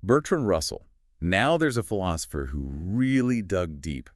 Bertrand Russell. Now there's a philosopher who really dug deep.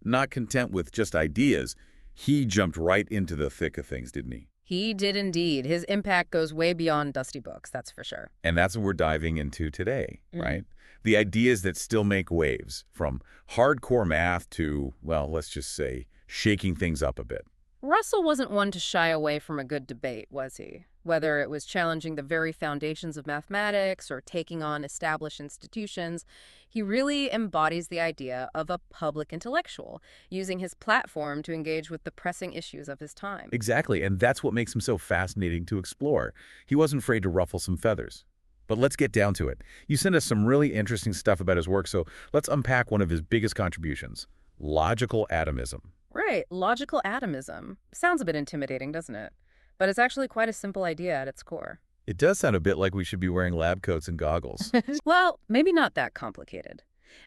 Not content with just ideas, he jumped right into the thick of things, didn't he? He did indeed. His impact goes way beyond dusty books, that's for sure. And that's what we're diving into today, right? The ideas that still make waves, from hardcore math to, well, let's just say, shaking things up a bit. Russell wasn't one to shy away from a good debate, was he? Whether it was challenging the very foundations of mathematics or taking on established institutions, he really embodies the idea of a public intellectual, using his platform to engage with the pressing issues of his time. Exactly, and that's what makes him so fascinating to explore. He wasn't afraid to ruffle some feathers. But let's get down to it. You sent us some really interesting stuff about his work, so let's unpack one of his biggest contributions, logical atomism. Right, logical atomism. Sounds a bit intimidating, doesn't it? But it's actually quite a simple idea at its core. It does sound a bit like we should be wearing lab coats and goggles. Well, maybe not that complicated.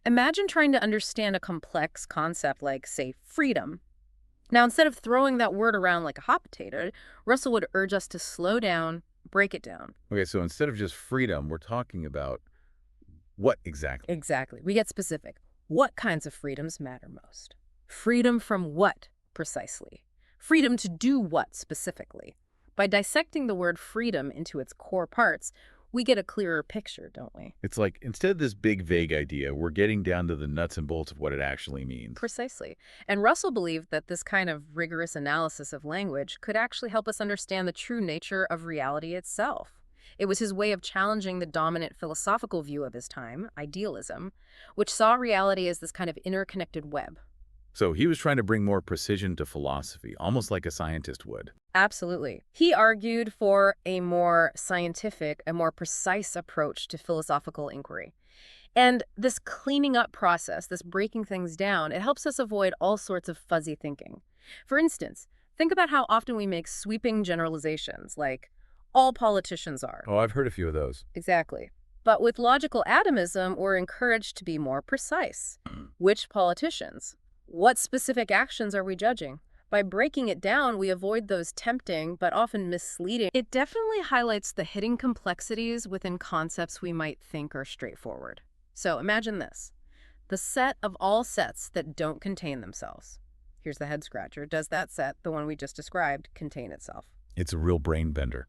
Imagine trying to understand a complex concept like, say, freedom. Now, instead of throwing that word around like a hot potato, Russell would urge us to slow down, break it down. Okay, so instead of just freedom, we're talking about what exactly? Exactly. We get specific. What kinds of freedoms matter most? Freedom from what, precisely? Freedom to do what, specifically? By dissecting the word freedom into its core parts, we get a clearer picture, don't we? It's like, instead of this big, vague idea, we're getting down to the nuts and bolts of what it actually means. Precisely. And Russell believed that this kind of rigorous analysis of language could actually help us understand the true nature of reality itself. It was his way of challenging the dominant philosophical view of his time, idealism, which saw reality as this kind of interconnected web. So he was trying to bring more precision to philosophy, almost like a scientist would. Absolutely. He argued for a more scientific, a more precise approach to philosophical inquiry. And this cleaning up process, this breaking things down, it helps us avoid all sorts of fuzzy thinking. For instance, think about how often we make sweeping generalizations, like, all politicians are. Oh, I've heard a few of those. Exactly. But with logical atomism, we're encouraged to be more precise. Which politicians? What specific actions are we judging? By breaking it down, we avoid those tempting but often misleading. It definitely highlights the hidden complexities within concepts we might think are straightforward. So imagine this. The set of all sets that don't contain themselves. Here's the head scratcher. Does that set, the one we just described, contain itself? It's a real brain bender.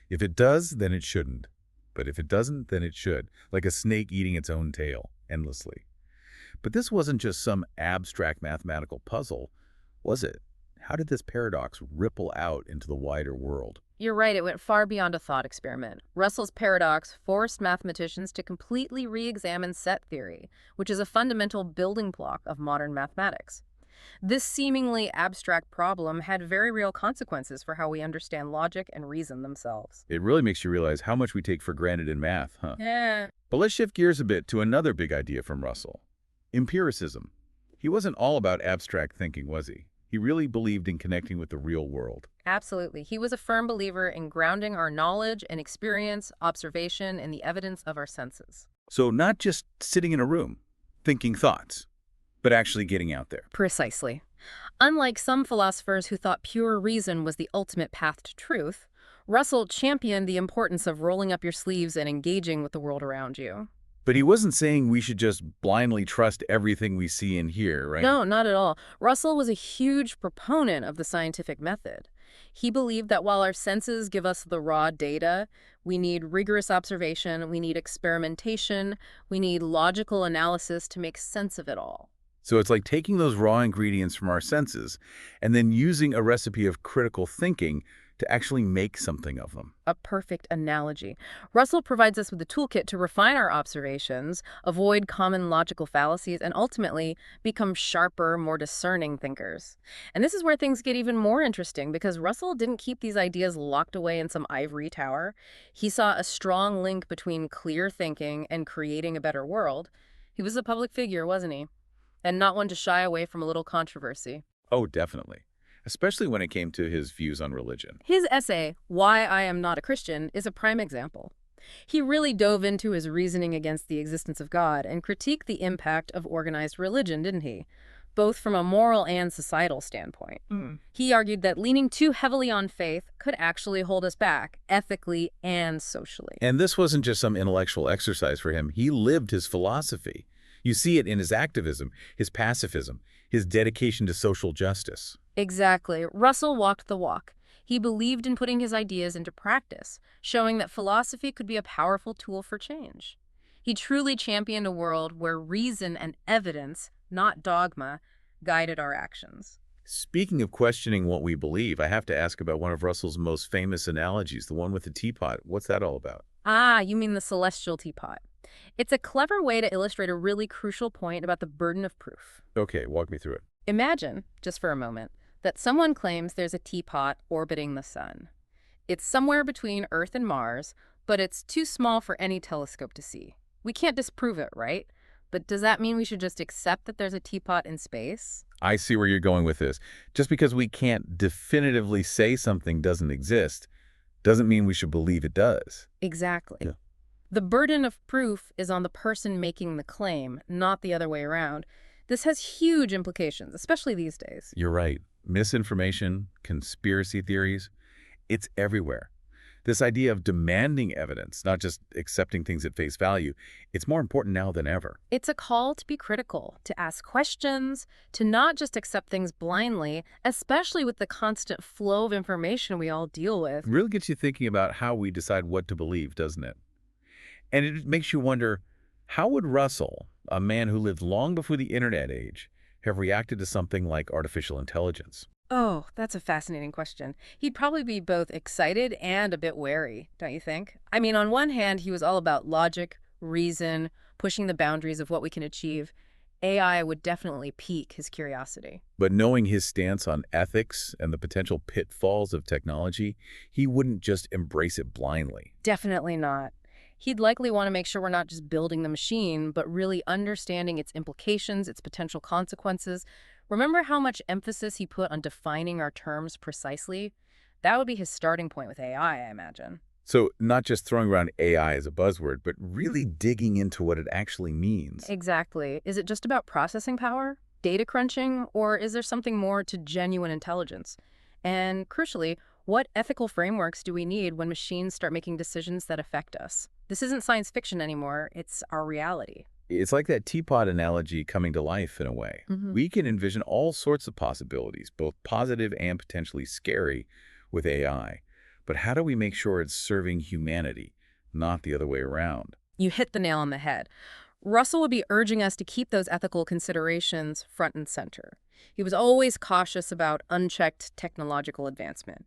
If it does, then it shouldn't. But if it doesn't, then it should, like a snake eating its own tail, endlessly. But this wasn't just some abstract mathematical puzzle, was it? How did this paradox ripple out into the wider world? You're right, it went far beyond a thought experiment. Russell's paradox forced mathematicians to completely re-examine set theory, which is a fundamental building block of modern mathematics. This seemingly abstract problem had very real consequences for how we understand logic and reason themselves. It really makes you realize how much we take for granted in math, huh? Yeah. But let's shift gears a bit to another big idea from Russell. Empiricism. He wasn't all about abstract thinking, was he? He really believed in connecting with the real world. Absolutely. He was a firm believer in grounding our knowledge and experience, observation, and the evidence of our senses. So not just sitting in a room, thinking thoughts, but actually getting out there. Precisely. Unlike some philosophers who thought pure reason was the ultimate path to truth, Russell championed the importance of rolling up your sleeves and engaging with the world around you. But he wasn't saying we should just blindly trust everything we see and hear, right? No, not at all. Russell was a huge proponent of the scientific method. He believed that while our senses give us the raw data, we need rigorous observation, we need experimentation, we need logical analysis to make sense of it all. So it's like taking those raw ingredients from our senses and then using a recipe of critical thinking to actually make something of them. A perfect analogy. Russell provides us with a toolkit to refine our observations, avoid common logical fallacies, and ultimately become sharper, more discerning thinkers. And this is where things get even more interesting, because Russell didn't keep these ideas locked away in some ivory tower. He saw a strong link between clear thinking and creating a better world. He was a public figure, wasn't he? And not one to shy away from a little controversy. Oh, definitely. Especially when it came to his views on religion. His essay, Why I Am Not a Christian, is a prime example. He really dove into his reasoning against the existence of God and critiqued the impact of organized religion, didn't he? both from a moral and societal standpoint. He argued that leaning too heavily on faith could actually hold us back, ethically and socially. And this wasn't just some intellectual exercise for him. He lived his philosophy. You see it in his activism, his pacifism, his dedication to social justice. Exactly. Russell walked the walk. He believed in putting his ideas into practice, showing that philosophy could be a powerful tool for change. He truly championed a world where reason and evidence, not dogma, guided our actions. Speaking of questioning what we believe, I have to ask about one of Russell's most famous analogies, the one with the teapot. What's that all about? Ah, you mean the celestial teapot. It's a clever way to illustrate a really crucial point about the burden of proof. Okay, walk me through it. Imagine, just for a moment, that someone claims there's a teapot orbiting the sun. It's somewhere between Earth and Mars, but it's too small for any telescope to see. We can't disprove it, right? But does that mean we should just accept that there's a teapot in space? I see where you're going with this. Just because we can't definitively say something doesn't exist, doesn't mean we should believe it does. Exactly. Yeah. The burden of proof is on the person making the claim, not the other way around. This has huge implications, especially these days. You're right. Misinformation, conspiracy theories, it's everywhere. This idea of demanding evidence, not just accepting things at face value, it's more important now than ever. It's a call to be critical, to ask questions, to not just accept things blindly, especially with the constant flow of information we all deal with. It really gets you thinking about how we decide what to believe, doesn't it? And it makes you wonder, how would Russell, a man who lived long before the internet age, have reacted to something like artificial intelligence? Oh, that's a fascinating question. He'd probably be both excited and a bit wary, don't you think? I mean, on one hand, he was all about logic, reason, pushing the boundaries of what we can achieve. AI would definitely pique his curiosity. But knowing his stance on ethics and the potential pitfalls of technology, he wouldn't just embrace it blindly. Definitely not. He'd likely want to make sure we're not just building the machine, but really understanding its implications, its potential consequences. Remember how much emphasis he put on defining our terms precisely? That would be his starting point with AI, I imagine. So not just throwing around AI as a buzzword, but really digging into what it actually means. Exactly. Is it just about processing power, data crunching, or is there something more to genuine intelligence? And crucially, what ethical frameworks do we need when machines start making decisions that affect us? This isn't science fiction anymore, it's our reality. It's like that teapot analogy coming to life in a way. We can envision all sorts of possibilities, both positive and potentially scary, with AI. But how do we make sure it's serving humanity, not the other way around? You hit the nail on the head. Russell would be urging us to keep those ethical considerations front and center. He was always cautious about unchecked technological advancement.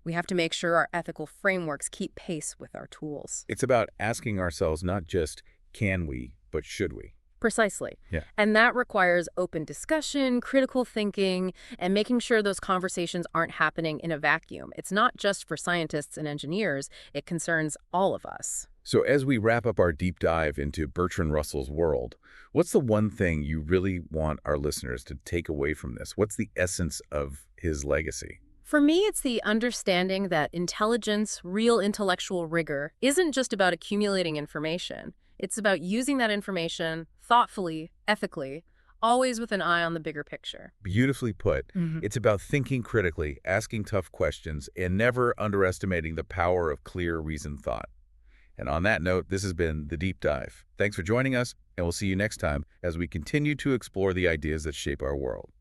We have to make sure our ethical frameworks keep pace with our tools. It's about asking ourselves not just, can we, but should we? Precisely. Yeah. And that requires open discussion, critical thinking, and making sure those conversations aren't happening in a vacuum. It's not just for scientists and engineers. It concerns all of us. So as we wrap up our deep dive into Bertrand Russell's world, what's the one thing you really want our listeners to take away from this? What's the essence of his legacy? For me, it's the understanding that intelligence, real intellectual rigor, isn't just about accumulating information. It's about using that information thoughtfully, ethically, always with an eye on the bigger picture. Beautifully put. It's about thinking critically, asking tough questions, and never underestimating the power of clear, reasoned thought. And on that note, this has been The Deep Dive. Thanks for joining us, and we'll see you next time as we continue to explore the ideas that shape our world.